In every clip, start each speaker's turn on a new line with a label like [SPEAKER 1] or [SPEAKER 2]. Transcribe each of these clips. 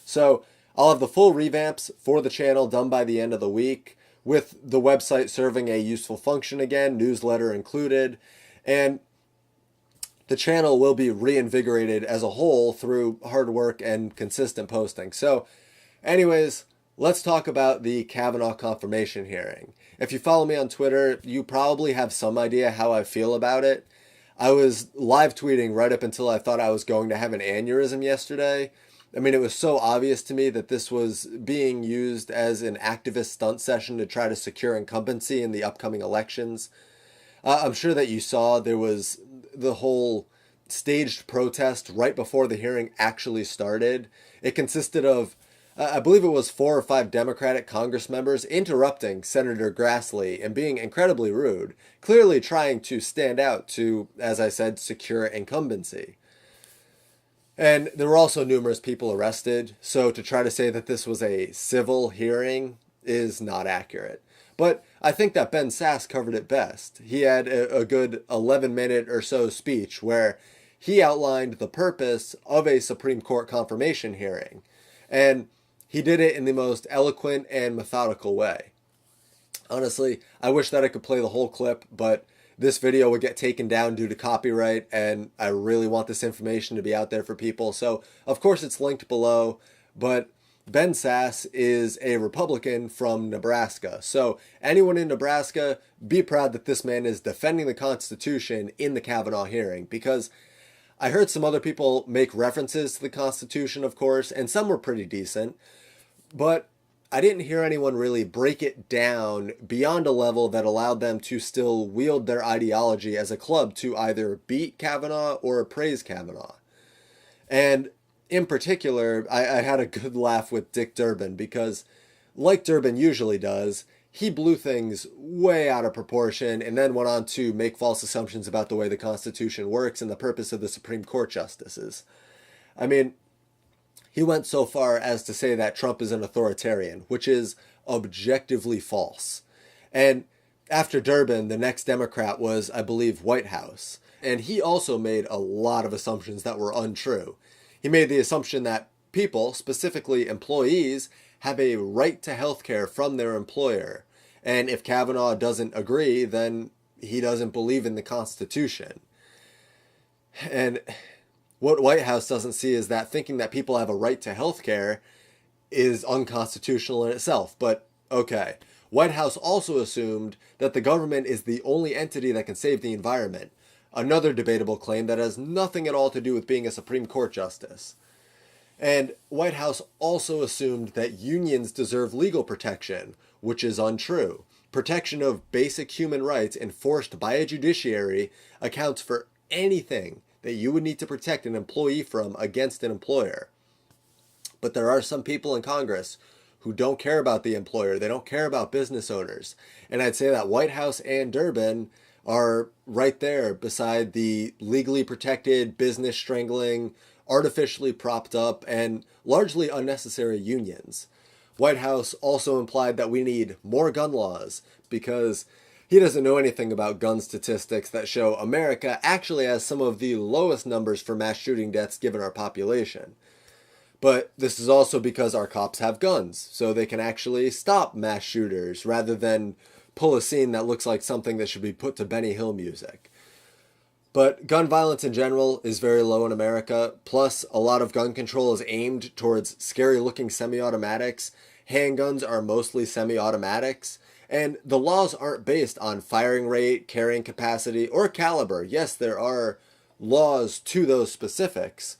[SPEAKER 1] So I'll have the full revamps for the channel done by the end of the week, with the website serving a useful function again, newsletter included, and the channel will be reinvigorated as a whole through hard work and consistent posting. So, anyways, let's talk about the Kavanaugh confirmation hearing. If you follow me on Twitter, you probably have some idea how I feel about it. I was live tweeting right up until I thought I was going to have an aneurysm yesterday. I mean, it was so obvious to me that this was being used as an activist stunt session to try to secure incumbency in the upcoming elections. I'm sure that you saw there was the whole staged protest right before the hearing actually started. It consisted of, I believe it was 4 or 5 Democratic Congress members interrupting Senator Grassley and being incredibly rude, clearly trying to stand out to, as I said, secure incumbency. And there were also numerous people arrested, so to try to say that this was a civil hearing is not accurate. But I think that Ben Sasse covered it best. He had a good 11-minute or so speech where he outlined the purpose of a Supreme Court confirmation hearing. And he did it in the most eloquent and methodical way. Honestly, I wish that I could play the whole clip, but this video would get taken down due to copyright, and I really want this information to be out there for people. So, of course, it's linked below, but Ben Sasse is a Republican from Nebraska. So, anyone in Nebraska, be proud that this man is defending the Constitution in the Kavanaugh hearing, because I heard some other people make references to the Constitution, of course, and some were pretty decent, but I didn't hear anyone really break it down beyond a level that allowed them to still wield their ideology as a club to either beat Kavanaugh or praise Kavanaugh. And in particular, I had a good laugh with Dick Durbin because, like Durbin usually does, he blew things way out of proportion and then went on to make false assumptions about the way the Constitution works and the purpose of the Supreme Court justices. I mean, he went so far as to say that Trump is an authoritarian, which is objectively false. And after Durbin, the next Democrat was, I believe, Whitehouse. And he also made a lot of assumptions that were untrue. He made the assumption that people, specifically employees, have a right to health care from their employer. And if Kavanaugh doesn't agree, then he doesn't believe in the Constitution. And what Whitehouse doesn't see is that thinking that people have a right to health care is unconstitutional in itself. But okay. Whitehouse also assumed that the government is the only entity that can save the environment. Another debatable claim that has nothing at all to do with being a Supreme Court justice. And Whitehouse also assumed that unions deserve legal protection, which is untrue. Protection of basic human rights enforced by a judiciary accounts for anything that you would need to protect an employee from against an employer. But there are some people in Congress who don't care about the employer. They don't care about business owners. And I'd say that Whitehouse and Durbin are right there beside the legally protected, business strangling, artificially propped up, and largely unnecessary unions. Whitehouse also implied that we need more gun laws because he doesn't know anything about gun statistics that show America actually has some of the lowest numbers for mass shooting deaths given our population. But this is also because our cops have guns, so they can actually stop mass shooters rather than pull a scene that looks like something that should be put to Benny Hill music. But gun violence in general is very low in America, plus a lot of gun control is aimed towards scary-looking semi-automatics. Handguns are mostly semi-automatics. And the laws aren't based on firing rate, carrying capacity, or caliber. Yes, there are laws to those specifics,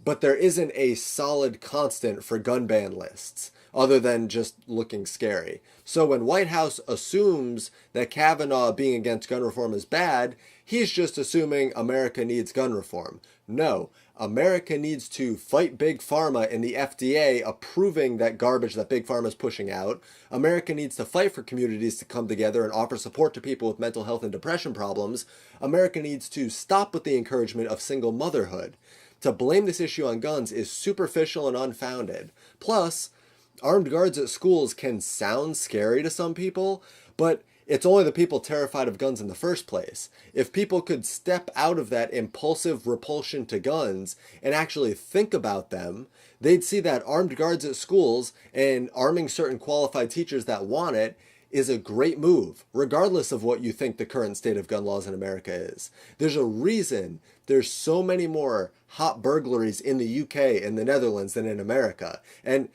[SPEAKER 1] but there isn't a solid constant for gun ban lists, other than just looking scary. So when Whitehouse assumes that Kavanaugh being against gun reform is bad, he's just assuming America needs gun reform. No, America needs to fight Big Pharma and the FDA approving that garbage that Big Pharma is pushing out. America needs to fight for communities to come together and offer support to people with mental health and depression problems. America needs to stop with the encouragement of single motherhood. To blame this issue on guns is superficial and unfounded. Plus, armed guards at schools can sound scary to some people, but it's only the people terrified of guns in the first place. If people could step out of that impulsive repulsion to guns and actually think about them, they'd see that armed guards at schools and arming certain qualified teachers that want it is a great move, regardless of what you think the current state of gun laws in America is. There's a reason there's so many more hot burglaries in the UK and the Netherlands than in America. And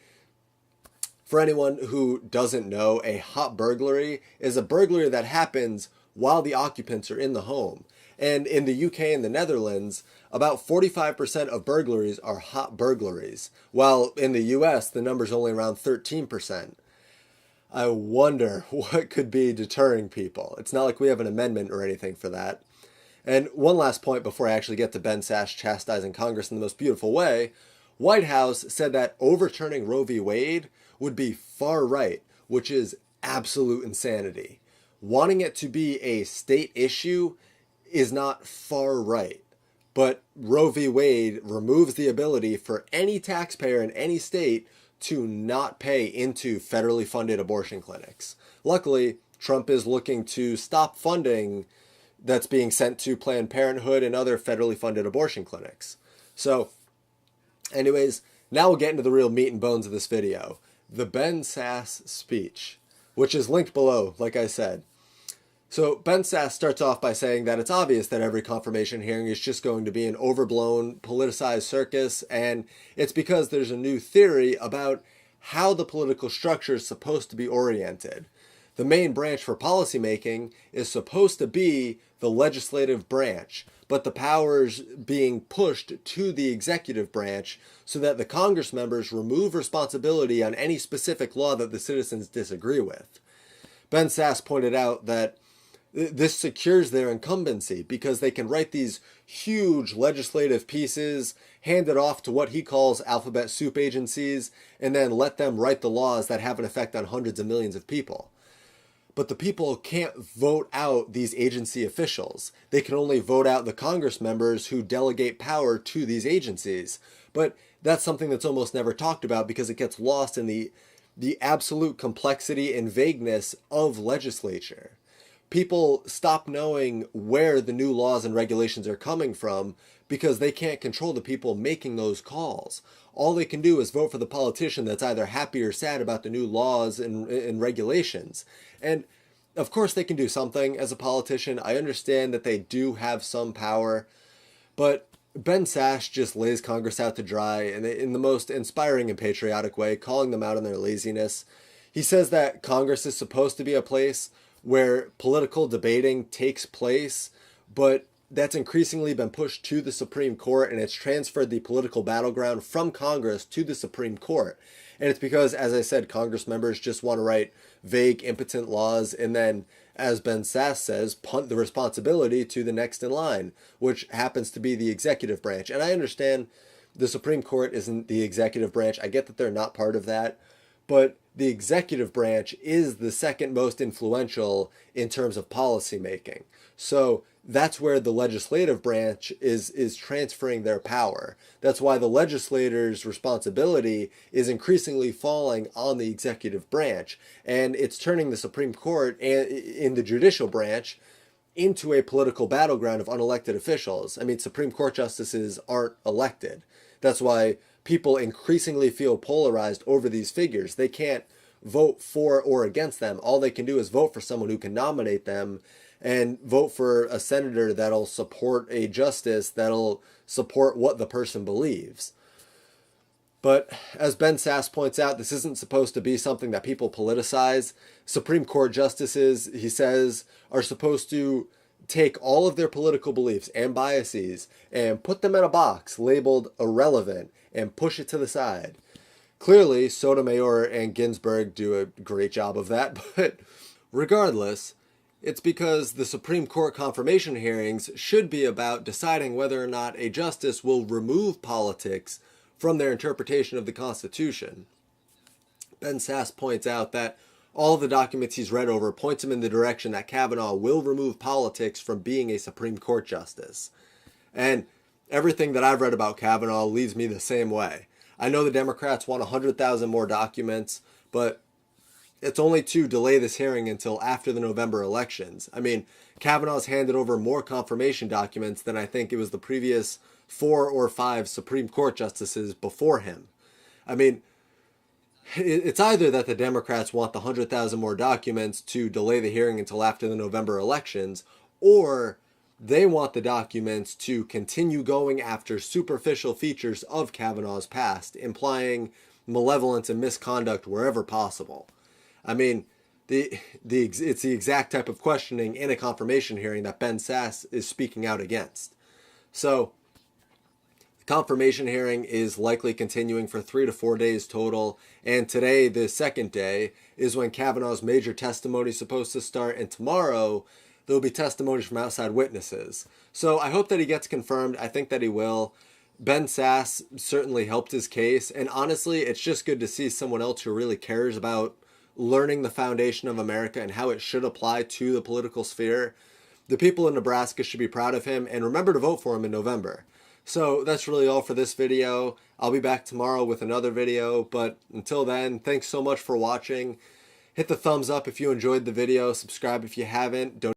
[SPEAKER 1] for anyone who doesn't know, a hot burglary is a burglary that happens while the occupants are in the home. And in the UK and the Netherlands, about 45% of burglaries are hot burglaries, while in the US, the number's only around 13%. I wonder what could be deterring people. It's not like we have an amendment or anything for that. And one last point before I actually get to Ben Sasse chastising Congress in the most beautiful way. White House said that overturning Roe v. Wade would be far right, which is absolute insanity. Wanting it to be a state issue is not far right. But Roe v. Wade removes the ability for any taxpayer in any state to not pay into federally funded abortion clinics. Luckily, Trump is looking to stop funding that's being sent to Planned Parenthood and other federally funded abortion clinics. So, anyways, now we'll get into the real meat and bones of this video. The Ben Sasse speech, which is linked below, like I said. So Ben Sasse starts off by saying that it's obvious that every confirmation hearing is just going to be an overblown, politicized circus, and it's because there's a new theory about how the political structure is supposed to be oriented. The main branch for policymaking is supposed to be the legislative branch, but the powers being pushed to the executive branch so that the Congress members remove responsibility on any specific law that the citizens disagree with. Ben Sasse pointed out that this secures their incumbency because they can write these huge legislative pieces, hand it off to what he calls alphabet soup agencies, and then let them write the laws that have an effect on hundreds of millions of people. But the people can't vote out these agency officials. They can only vote out the Congress members who delegate power to these agencies. But that's something that's almost never talked about because it gets lost in the absolute complexity and vagueness of legislature. People stop knowing where the new laws and regulations are coming from because they can't control the people making those calls. All they can do is vote for the politician that's either happy or sad about the new laws and regulations. And of course they can do something as a politician. I understand that they do have some power, but Ben Sasse just lays Congress out to dry and in the most inspiring and patriotic way, calling them out on their laziness. He says that Congress is supposed to be a place where political debating takes place, but that's increasingly been pushed to the Supreme Court, and it's transferred the political battleground from Congress to the Supreme Court. And it's because, as I said, Congress members just want to write vague, impotent laws and then, as Ben Sasse says, punt the responsibility to the next in line, which happens to be the executive branch. And I understand the Supreme Court isn't the executive branch. I get that they're not part of that, but the executive branch is the second most influential in terms of policy making. So that's where the legislative branch is transferring their power. That's why the legislators' responsibility is increasingly falling on the executive branch. And it's turning the Supreme Court and in the judicial branch into a political battleground of unelected officials. I mean, Supreme Court justices aren't elected. That's why people increasingly feel polarized over these figures. They can't vote for or against them. All they can do is vote for someone who can nominate them and vote for a senator that'll support a justice that'll support what the person believes. But as Ben Sasse points out, this isn't supposed to be something that people politicize. Supreme Court justices, he says, are supposed to take all of their political beliefs and biases and put them in a box labeled irrelevant and push it to the side. Clearly, Sotomayor and Ginsburg do a great job of that, but regardless, it's because the Supreme Court confirmation hearings should be about deciding whether or not a justice will remove politics from their interpretation of the Constitution. Ben Sasse points out that all of the documents he's read over points him in the direction that Kavanaugh will remove politics from being a Supreme Court justice. And everything that I've read about Kavanaugh leads me the same way. I know the Democrats want 100,000 more documents, but it's only to delay this hearing until after the November elections. I mean, Kavanaugh's handed over more confirmation documents than I think it was the previous 4 or 5 Supreme Court justices before him. I mean, it's either that the Democrats want the 100,000 more documents to delay the hearing until after the November elections, or they want the documents to continue going after superficial features of Kavanaugh's past, implying malevolence and misconduct wherever possible. I mean, it's the exact type of questioning in a confirmation hearing that Ben Sasse is speaking out against. So, the confirmation hearing is likely continuing for 3 to 4 days total, and today, the second day, is when Kavanaugh's major testimony is supposed to start, and tomorrow there will be testimonies from outside witnesses. So I hope that he gets confirmed. I think that he will. Ben Sasse certainly helped his case, and honestly, it's just good to see someone else who really cares about learning the foundation of America and how it should apply to the political sphere. The people in Nebraska should be proud of him, and remember to vote for him in November. So that's really all for this video. I'll be back tomorrow with another video, but until then, thanks so much for watching. Hit the thumbs up if you enjoyed the video, subscribe if you haven't. Don't